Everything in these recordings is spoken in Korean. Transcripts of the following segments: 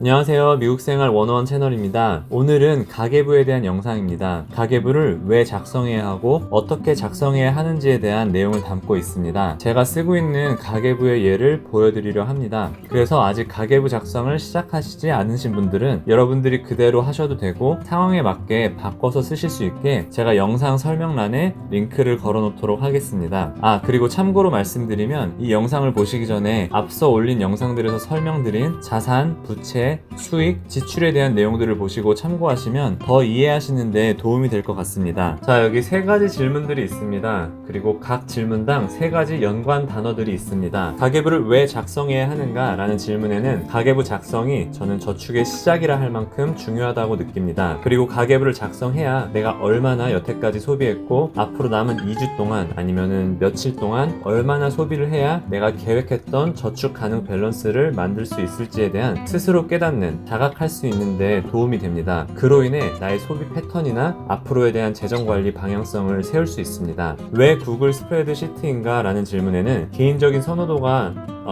안녕하세요. 미국생활 101 채널입니다. 오늘은 가계부에 대한 영상입니다. 가계부를 왜 작성해야 하고 어떻게 작성해야 하는지에 대한 내용을 담고 있습니다. 제가 쓰고 있는 가계부의 예를 보여드리려 합니다. 그래서 아직 가계부 작성을 시작하시지 않으신 분들은 여러분들이 그대로 하셔도 되고 상황에 맞게 바꿔서 쓰실 수 있게 제가 영상 설명란에 링크를 걸어 놓도록 하겠습니다. 그리고 참고로 말씀드리면 이 영상을 보시기 전에 앞서 올린 영상들에서 설명드린 자산, 부채, 수익, 지출에 대한 내용들을 보시고 참고하시면 더 이해하시는데 도움이 될 것 같습니다. 자, 여기 세 가지 질문들이 있습니다. 그리고 각 질문당 세 가지 연관 단어들이 있습니다. 가계부를 왜 작성해야 하는가 라는 질문에는 가계부 작성이 저는 저축의 시작이라 할 만큼 중요하다고 느낍니다. 그리고 가계부를 작성해야 내가 얼마나 여태까지 소비했고 앞으로 남은 2주 동안 아니면은 며칠 동안 얼마나 소비를 해야 내가 계획했던 저축 가능 밸런스를 만들 수 있을지에 대한 스스로 깨닫는, 자각할 수 있는데 도움이 됩니다. 그로 인해 나의 소비 패턴이나 앞으로에 대한 재정관리 방향성을 세울 수 있습니다. 왜 구글 스프레드시트인가 라는 질문에는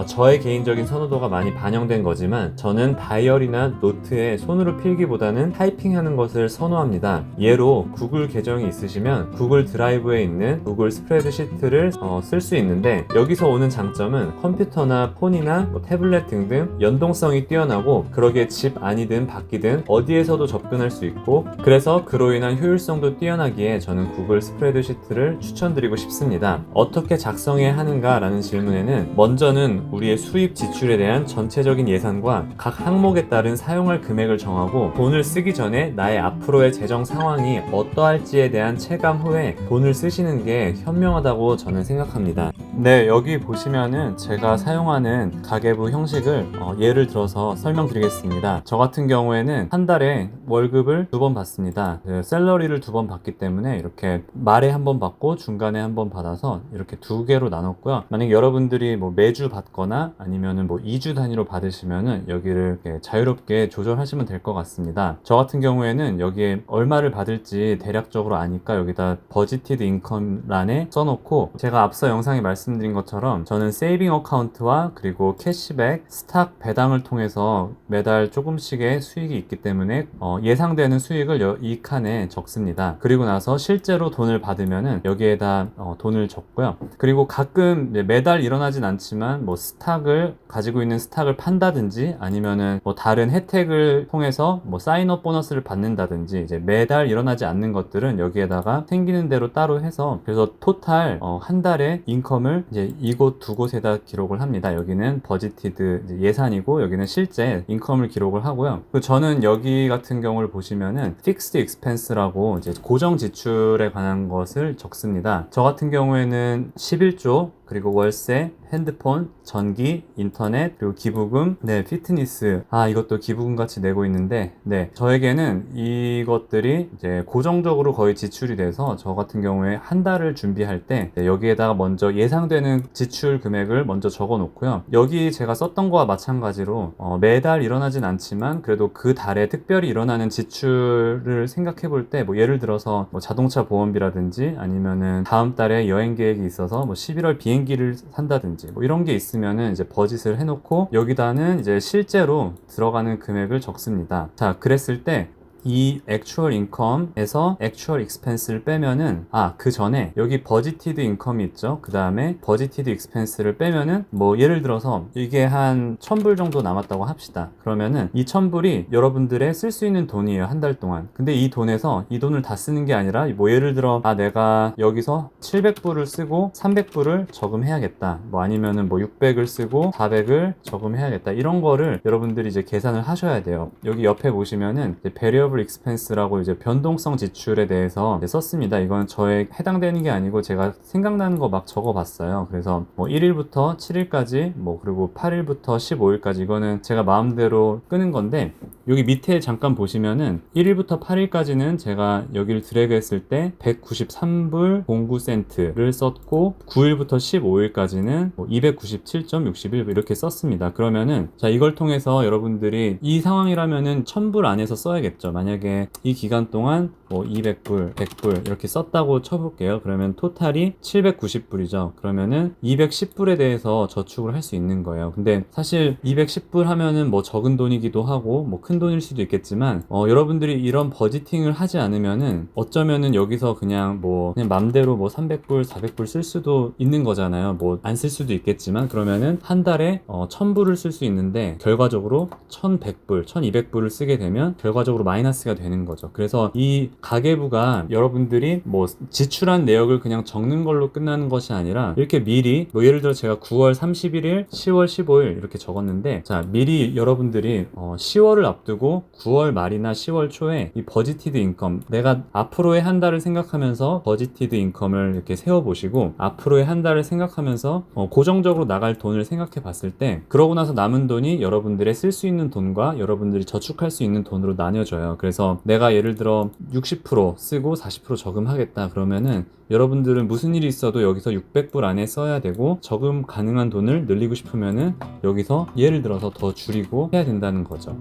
저의 개인적인 선호도가 많이 반영된 거지만 저는 다이어리나 노트에 손으로 필기보다는 타이핑하는 것을 선호합니다. 예로 구글 계정이 있으시면 구글 드라이브에 있는 구글 스프레드시트를 쓸 수 있는데 여기서 오는 장점은 컴퓨터나 폰이나 태블릿 등등 연동성이 뛰어나고 그러기에 집 안이든 밖이든 어디에서도 접근할 수 있고 그래서 그로 인한 효율성도 뛰어나기에 저는 구글 스프레드시트를 추천드리고 싶습니다. 어떻게 작성해야 하는가 라는 질문에는 먼저는 우리의 수입 지출에 대한 전체적인 예산과 각 항목에 따른 사용할 금액을 정하고 돈을 쓰기 전에 나의 앞으로의 재정 상황이 어떠할지에 대한 체감 후에 돈을 쓰시는 게 현명하다고 저는 생각합니다. 네, 여기 보시면은 제가 사용하는 가계부 형식을 예를 들어서 설명드리겠습니다. 저 같은 경우에는 한 달에 월급을 2번 받습니다. 샐러리를 2번 받기 때문에 이렇게 말에 한 번 받고 중간에 한 번 받아서 이렇게 2개로 나눴고요. 만약 여러분들이 매주 받거나 아니면은 2주 단위로 받으시면은 여기를 이렇게 자유롭게 조절하시면 될 것 같습니다. 저 같은 경우에는 여기에 얼마를 받을지 대략적으로 아니까 여기다 버지티드 인컴란에 써놓고 제가 앞서 영상에 말씀드린 것처럼 저는 세이빙 어카운트와 그리고 캐시백, 스탁 배당을 통해서 매달 조금씩의 수익이 있기 때문에 예상되는 수익을 이 칸에 적습니다. 그리고 나서 실제로 돈을 받으면은 여기에다 돈을 적고요. 그리고 가끔 매달 일어나진 않지만 스탁을 가지고 있는 스탁을 판다든지 아니면은 다른 혜택을 통해서 사인업 보너스를 받는다든지 이제 매달 일어나지 않는 것들은 여기에다가 생기는 대로 따로 해서 그래서 토탈 한 달의 인컴을 이제 이곳 두 곳에다 기록을 합니다. 여기는 버지티드 예산이고 여기는 실제 인컴을 기록을 하고요. 저는 여기 같은 경우를 보시면은 픽스드 익스펜스라고 이제 고정 지출에 관한 것을 적습니다. 저 같은 경우에는 11조 그리고 월세, 핸드폰, 전기, 인터넷, 그리고 기부금, 피트니스. 이것도 기부금 같이 내고 있는데, 저에게는 이것들이 이제 고정적으로 거의 지출이 돼서 저 같은 경우에 한 달을 준비할 때 여기에다가 먼저 예상되는 지출 금액을 먼저 적어 놓고요. 여기 제가 썼던 거와 마찬가지로 매달 일어나진 않지만 그래도 그 달에 특별히 일어나는 지출을 생각해 볼 때 예를 들어서 자동차 보험비라든지 아니면은 다음 달에 여행 계획이 있어서 11월 비행기를 산다든지 이런 게 있으면은 이제 버짓을 해놓고 여기다는 이제 실제로 들어가는 금액을 적습니다. 자, 그랬을 때 이 액추얼 인컴에서 액추얼 익스펜스를 빼면은 그 전에 여기 버지티드 인컴이 있죠. 그 다음에 버지티드 익스펜스를 빼면은 예를 들어서 이게 한 1,000불 정도 남았다고 합시다. 그러면은 이 1,000불이 여러분들의 쓸 수 있는 돈이에요. 한 달 동안. 근데 이 돈에서 이 돈을 다 쓰는 게 아니라 예를 들어 내가 여기서 700불을 쓰고 300불을 저금해야겠다. 아니면은 600을 쓰고 400을 저금해야겠다. 이런 거를 여러분들이 이제 계산을 하셔야 돼요. 여기 옆에 보시면은 variable expense라고 이제 변동성 지출에 대해서 썼습니다. 이건 저에 해당되는 게 아니고 제가 생각나는 거 막 적어봤어요. 그래서 1일부터 7일까지 그리고 8일부터 15일까지 이거는 제가 마음대로 끄는 건데 여기 밑에 잠깐 보시면은 1일부터 8일까지는 제가 여기를 드래그 했을 때 193불 09센트를 썼고 9일부터 15일까지는 297.61 이렇게 썼습니다. 그러면은 자, 이걸 통해서 여러분들이 이 상황이라면은 1000불 안에서 써야겠죠. 만약에 이 기간 동안 200불, 100불 이렇게 썼다고 쳐볼게요. 그러면 토탈이 790불이죠. 그러면은 210불에 대해서 저축을 할 수 있는 거예요. 근데 사실 210불 하면은 적은 돈이기도 하고 큰 돈일 수도 있겠지만 여러분들이 이런 버지팅을 하지 않으면은 어쩌면은 여기서 그냥 맘대로 300불, 400불 쓸 수도 있는 거잖아요. 안 쓸 수도 있겠지만 그러면은 한 달에 1000불을 쓸 수 있는데 결과적으로 1100불, 1200불을 쓰게 되면 결과적으로 마이너스가 되는 거죠. 그래서 이 가계부가 여러분들이 지출한 내역을 그냥 적는 걸로 끝나는 것이 아니라 이렇게 미리 예를 들어 제가 9월 31일, 10월 15일 이렇게 적었는데 자, 미리 여러분들이 10월을 앞두고 9월 말이나 10월 초에 이 버지티드 인컴, 내가 앞으로의 한 달을 생각하면서 버지티드 인컴을 이렇게 세워보시고 앞으로의 한 달을 생각하면서 고정적으로 나갈 돈을 생각해 봤을 때 그러고 나서 남은 돈이 여러분들의 쓸 수 있는 돈과 여러분들이 저축할 수 있는 돈으로 나뉘어져요. 그래서 내가 예를 들어 60% 쓰고 40% 저금하겠다 그러면은 여러분들은 무슨 일이 있어도 여기서 600불 안에 써야 되고 저금 가능한 돈을 늘리고 싶으면은 여기서 예를 들어서 더 줄이고 해야 된다는 거죠.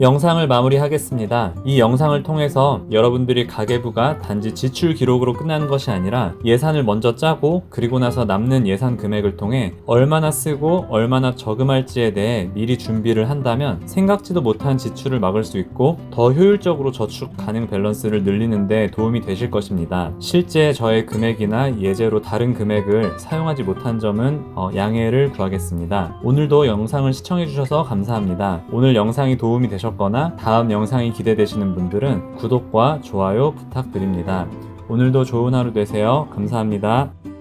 영상을 마무리하겠습니다. 이 영상을 통해서 여러분들이 가계부가 단지 지출 기록으로 끝나는 것이 아니라 예산을 먼저 짜고 그리고 나서 남는 예산 금액을 통해 얼마나 쓰고 얼마나 저금할지에 대해 미리 준비를 한다면 생각지도 못한 지출을 막을 수 있고 더 효율적으로 저축 가능 밸런스를 늘리는 데 도움이 되실 것입니다. 실제 저의 금액이나 예제로 다른 금액을 사용하지 못한 점은 양해를 구하겠습니다. 오늘도 영상을 시청해주셔서 감사합니다. 오늘 영상이 도움이 되셨거나 다음 영상이 기대되시는 분들은 구독과 좋아요 부탁드립니다. 오늘도 좋은 하루 되세요. 감사합니다.